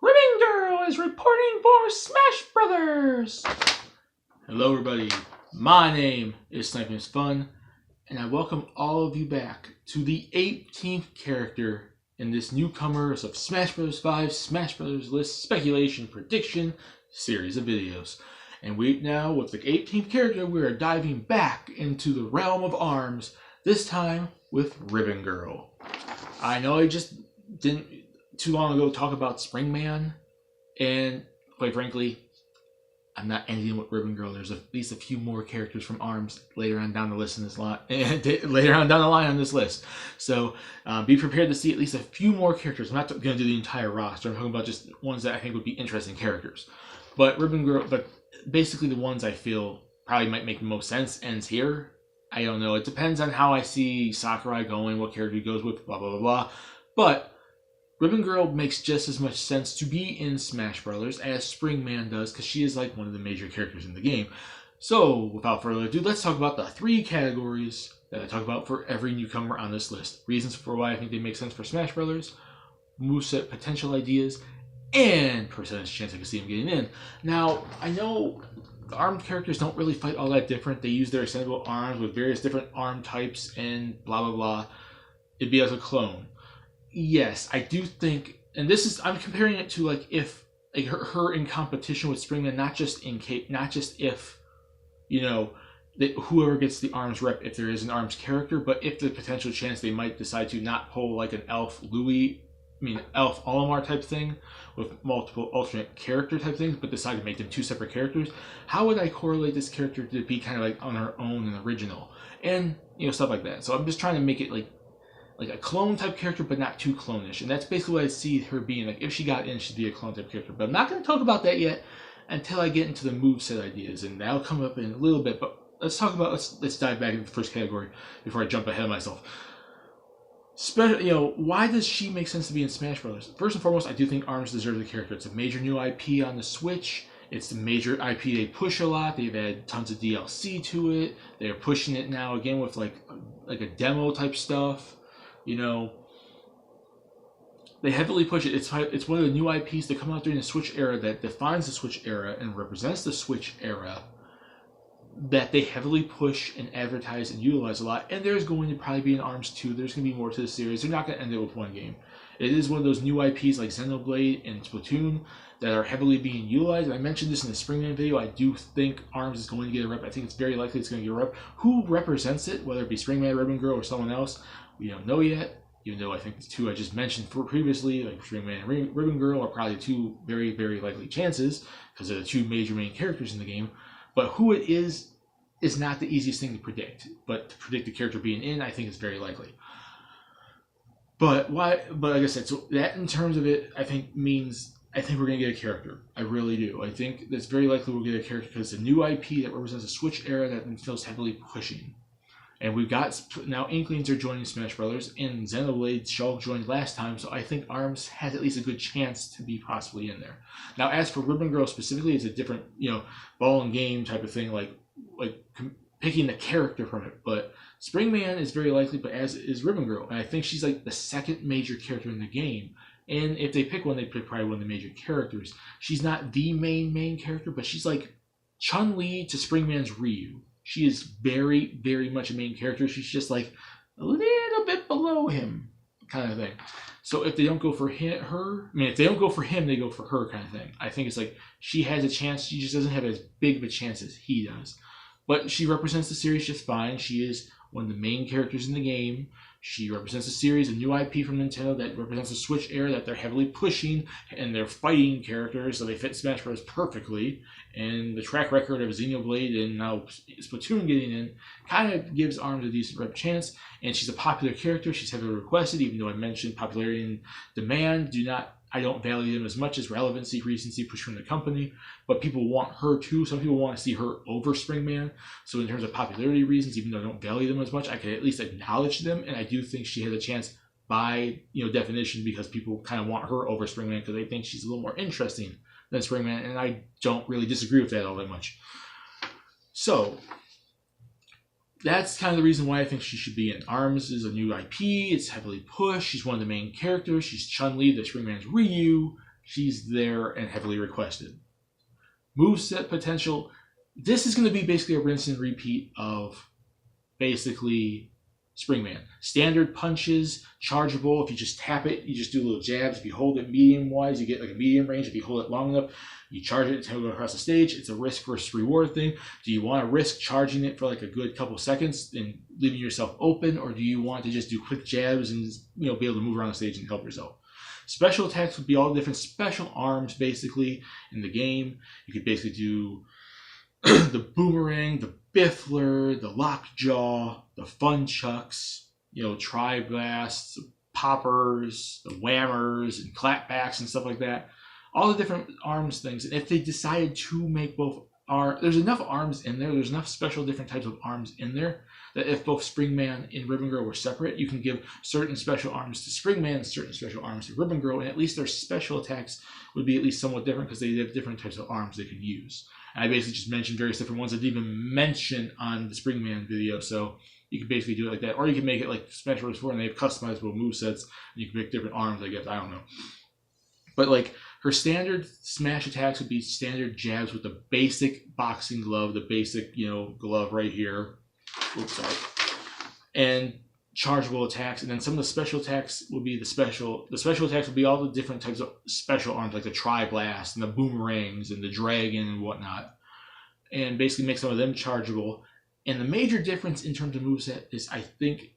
Ribbon Girl is reporting for Smash Brothers! Hello everybody, my name is Sniping's Fun, and I welcome all of you back to the 18th character in this Newcomers of Smash Bros. 5 Smash Bros. List Speculation Prediction series of videos. And now, with the 18th character, we are diving back into the realm of ARMS, this time with Ribbon Girl. I know I just didn't too long ago talk about Springman, and quite frankly, I'm not ending with Ribbon Girl. There's at least a few more characters from ARMS later on down the list in this lot, later on down the line on this list. So be prepared to see at least a few more characters. I'm not going to do the entire roster. I'm talking about just ones that I think would be interesting characters. But Ribbon Girl, but basically the ones I feel probably might make the most sense ends here. I don't know. It depends on how I see Sakurai going, what character he goes with, blah, blah, blah, blah. But Ribbon Girl makes just as much sense to be in Smash Brothers as Springman does, because she is like one of the major characters in the game. So, without further ado, let's talk about the 3 categories that I talk about for every newcomer on this list. Reasons for why I think they make sense for Smash Brothers, moveset potential ideas, and percentage chance I can see them getting in. Now, I know the ARM characters don't really fight all that different. They use their extendable arms with various different arm types and blah, blah, blah. It'd be as a clone. Yes, I do think, and this is, I'm comparing it to like if like her in competition with Springman, not just if, you know, that whoever gets the ARMS rep, if there is an ARMS character, but if the potential chance they might decide to not pull like an Elf Olimar type thing with multiple alternate character type things, but decide to make them 2 separate characters. How would I correlate this character to be kind of like on her own and original, and you know, stuff like that. So I'm just trying to make it like a clone type character, but not too clone-ish. And that's basically what I see her being. Like, if she got in, she'd be a clone type character. But I'm not going to talk about that yet until I get into the moveset ideas, and that'll come up in a little bit. But let's talk about, let's dive back into the first category before I jump ahead of myself. Why does she make sense to be in Smash Brothers? First and foremost, I do think ARMS deserves a character. It's a major new IP on the Switch. It's the major IP they push a lot. They've added tons of DLC to it. They're pushing it now again with like a demo type stuff. You know, they heavily push it. It's one of the new IPs that come out during the Switch era that defines the Switch era and represents the Switch era that they heavily push and advertise and utilize a lot. And there's going to probably be an ARMS 2. There's going to be more to the series. They're not going to end it with one game. It is one of those new IPs like Xenoblade and Splatoon that are heavily being utilized. And I mentioned this in the Springman video. I do think ARMS is going to get a rep. I think it's very likely it's going to get a rep. Who represents it, whether it be Springman, Ribbon Girl, or someone else, we don't know yet, even though I think the 2 I just mentioned previously, like Springman and Ribbon Girl, are probably 2 very, very likely chances, because they're the 2 major main characters in the game. But who it is not the easiest thing to predict. But to predict the character being in, I think is very likely. But why? But like I said, so that in terms of it, I think means I think we're going to get a character. I really do. I think it's very likely we'll get a character because it's a new IP that represents a Switch era that feels heavily pushing. And we've got now Inklings are joining Smash Brothers, and Xenoblade Shulk joined last time, so I think ARMS has at least a good chance to be possibly in there. Now, as for Ribbon Girl specifically, it's a different, ball and game type of thing, like picking the character from it. But Springman is very likely, but as is Ribbon Girl, and I think she's like the second major character in the game. And if they pick one, they pick probably one of the major characters. She's not the main character, but she's like Chun-Li to Springman's Ryu. She is very, very much a main character. She's just like a little bit below him, kind of thing. So if they don't go for if they don't go for him, they go for her, kind of thing. I think it's like she has a chance. She just doesn't have as big of a chance as he does. But she represents the series just fine. She is one of the main characters in the game. She represents a series, a new IP from Nintendo that represents a Switch era that they're heavily pushing, and they're fighting characters, so they fit Smash Bros. Perfectly. And the track record of Xenoblade and now Splatoon getting in kind of gives ARMS a decent rep chance. And she's a popular character. She's heavily requested, even though I mentioned popularity and demand. I don't value them as much as relevancy, recency, push from the company, but people want her too. Some people want to see her over Springman. So in terms of popularity reasons, even though I don't value them as much, I can at least acknowledge them. And I do think she has a chance by definition, because people kind of want her over Springman because they think she's a little more interesting than Springman. And I don't really disagree with that all that much. So that's kind of the reason why I think she should be in. ARMS is a new IP. It's heavily pushed. She's one of the main characters. She's Chun-Li, the Springman's Ryu. she's there and heavily requested. Moveset potential. This is going to be basically a rinse and repeat of basically Springman. Standard punches, chargeable. If you just tap it, you just do little jabs. If you hold it medium-wise, you get like a medium range. If you hold it long enough, you charge it to go across the stage. It's a risk versus reward thing. Do you want to risk charging it for like a good couple seconds and leaving yourself open, or do you want to just do quick jabs and be able to move around the stage and help yourself? Special attacks would be all the different special arms basically in the game. You could basically do the boomerang, the biffler, the lockjaw, the fun chucks, tri-blasts, poppers, the whammers, and clapbacks and stuff like that. All the different arms things. And if they decided to make both there's enough arms in there, there's enough special different types of arms in there that if both Springman and Ribbon Girl were separate, you can give certain special arms to Springman and certain special arms to Ribbon Girl, and at least their special attacks would be at least somewhat different because they have different types of arms they can use. And I basically just mentioned various different ones I didn't even mention on the Springman video, so you can basically do it like that. Or you can make it like Smash Bros. 4 and they have customizable movesets, and you can make different arms, I guess. I don't know. But like her standard smash attacks would be standard jabs with the basic boxing glove, the basic, glove right here. Oops, sorry. And chargeable attacks, and then some of the special attacks would be the special attacks would be all the different types of special arms, like the tri-blast and the boomerangs and the dragon and whatnot, and basically make some of them chargeable. And the major difference in terms of moveset is I think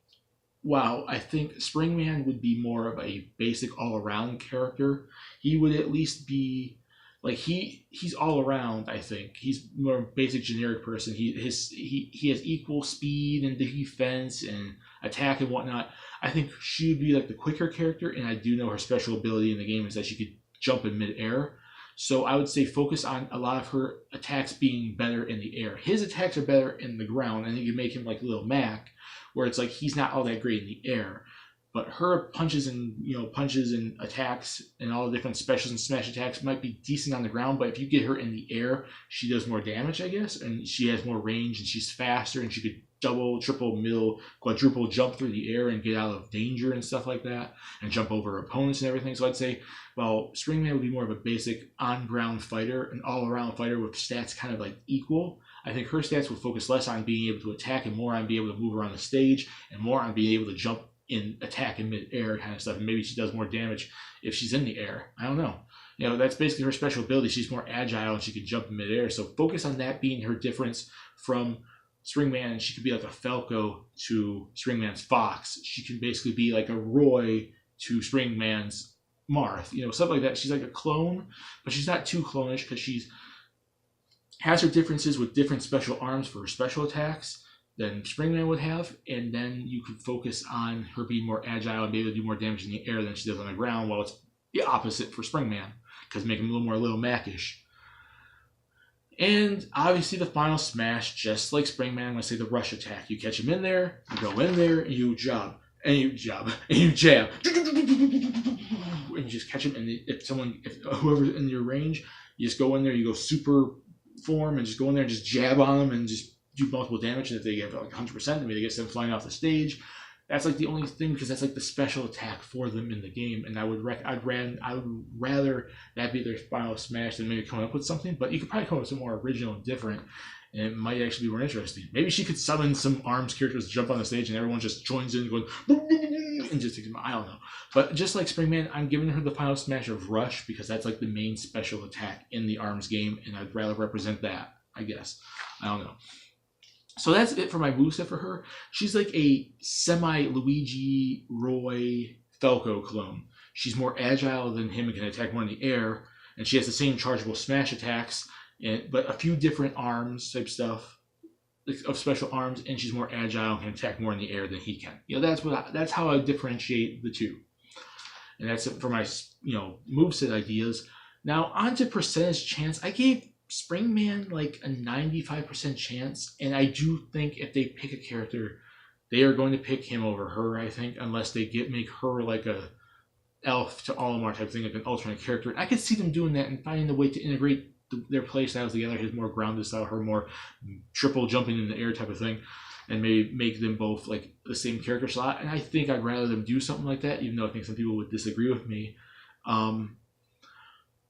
Springman would be more of a basic all-around character. He would at least be like he's all around. I think he's more basic generic person. He has equal speed and defense and attack and whatnot. I think she would be like the quicker character, and I do know her special ability in the game is that she could jump in midair. So I would say focus on a lot of her attacks being better in the air. His attacks are better in the ground, and you can make him like Little Mac, where it's like he's not all that great in the air. But her punches and attacks and all the different specials and smash attacks might be decent on the ground, but if you get her in the air, she does more damage, I guess, and she has more range, and she's faster, and she could double, triple, middle, quadruple jump through the air and get out of danger and stuff like that, and jump over opponents and everything. So I'd say, well, Springman would be more of a basic on-ground fighter, an all-around fighter with stats kind of like equal. I think her stats would focus less on being able to attack and more on being able to move around the stage and more on being able to jump in attack in mid-air kind of stuff. And maybe she does more damage if she's in the air. I don't know. That's basically her special ability. She's more agile and she can jump in mid-air. So focus on that being her difference from Springman. And she could be like a Falco to Springman's Fox. She can basically be like a Roy to Springman's Marth. Stuff like that. She's like a clone, but she's not too clonish because she's has her differences with different special arms for her special attacks than Springman would have, and then you could focus on her being more agile and be able to do more damage in the air than she does on the ground, while it's the opposite for Springman, because make him a little more Little Mac-ish. And obviously the final smash, just like Springman, I'm going to say the rush attack. You catch him in there, you go in there, and you jab, and you jab, and you just catch him, and if whoever's in your range, you just go in there, you go super form, and just go in there and just jab on them, and just do multiple damage, and if they get like 100%, maybe they get them flying off the stage. That's like the only thing, because that's like the special attack for them in the game, and I would rather that be their final smash than maybe coming up with something. But you could probably come up with something more original and different, and it might actually be more interesting. Maybe she could summon some arms characters to jump on the stage, and everyone just joins in, going and just I don't know. But just like Springman, I'm giving her the final smash of Rush because that's like the main special attack in the arms game, and I'd rather represent that. I guess I don't know. So that's it for my moveset for her. She's like a semi-Luigi Roy Falco clone. She's more agile than him and can attack more in the air. And she has the same chargeable smash attacks, but a few different arms type stuff of special arms. And she's more agile and can attack more in the air than he can. That's how I differentiate the two. And that's it for my moveset ideas. Now on to percentage chance. I gave Springman like a 95% chance, and I do think if they pick a character, they are going to pick him over her, I think, unless they make her like a Elf to Olimar type thing, like an alternate character. And I could see them doing that and finding a way to integrate their play styles together, his more grounded style, her more triple jumping in the air type of thing, and maybe make them both like the same character slot. And I think I'd rather them do something like that, even though I think some people would disagree with me.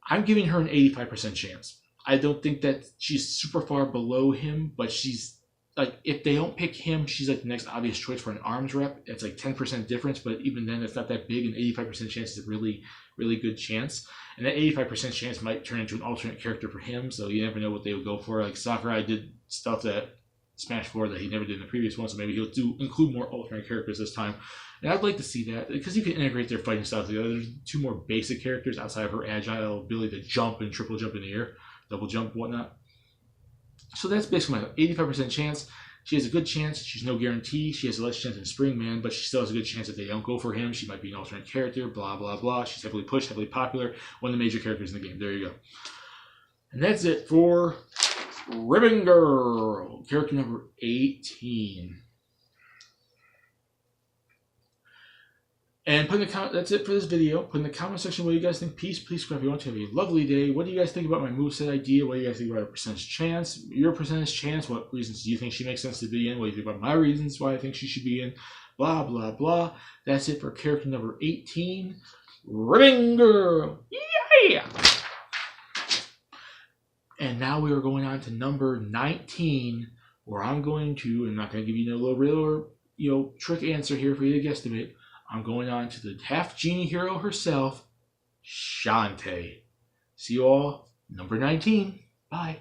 I'm giving her an 85% chance. I don't think that she's super far below him, but she's like, if they don't pick him, she's like the next obvious choice for an arms rep. It's like 10% difference, but even then, it's not that big. An 85% chance is a really, really good chance. And that 85% chance might turn into an alternate character for him, so you never know what they would go for. Like Sakurai did stuff that Smash 4 that he never did in the previous one, so maybe he'll include more alternate characters this time. And I'd like to see that, because you can integrate their fighting styles together. There's two more basic characters outside of her agile ability to jump and triple jump in the air, double jump, whatnot. So that's basically my 85% chance. She has a good chance. She's no guarantee. She has a less chance than Springman, but she still has a good chance that they don't go for him. She might be an alternate character, blah, blah, blah. She's heavily pushed, heavily popular. One of the major characters in the game. There you go. And that's it for Ribbon Girl, character number 18. And that's it for this video. Put in the comment section what you guys think. Peace, please subscribe if you want to. Have a lovely day. What do you guys think about my moveset idea? What do you guys think about her percentage chance? Your percentage chance. What reasons do you think she makes sense to be in? What do you think about my reasons why I think she should be in? Blah, blah, blah. That's it for character number 18. Ribbon Girl. Yeah! And now we are going on to number 19, where I'm going to, I'm not going to give you no little real or trick answer here for you to guesstimate. I'm going on to the half genie hero herself, Shantae. See you all, number 19. Bye.